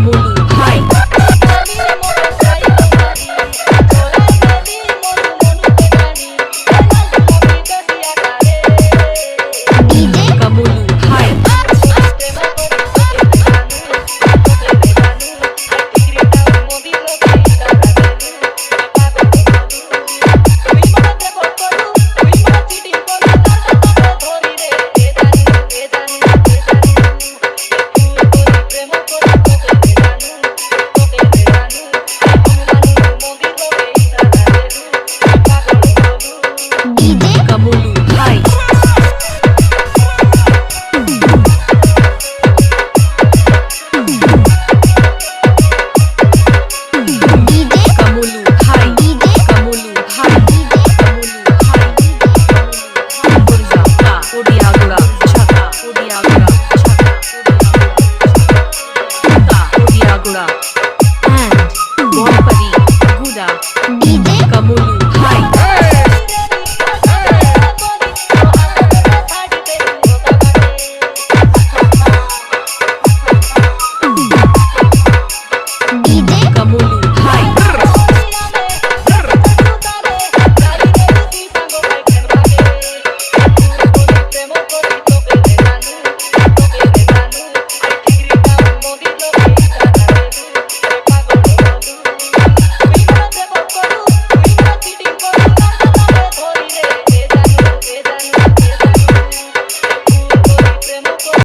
Kamulu High. Kamulu High. Kamulu High. Kamulu High. Kamulu High. Kamulu High. Gurza ka Odia Gura Chaka Odia Gura Chaka Odia Gura and Bonpari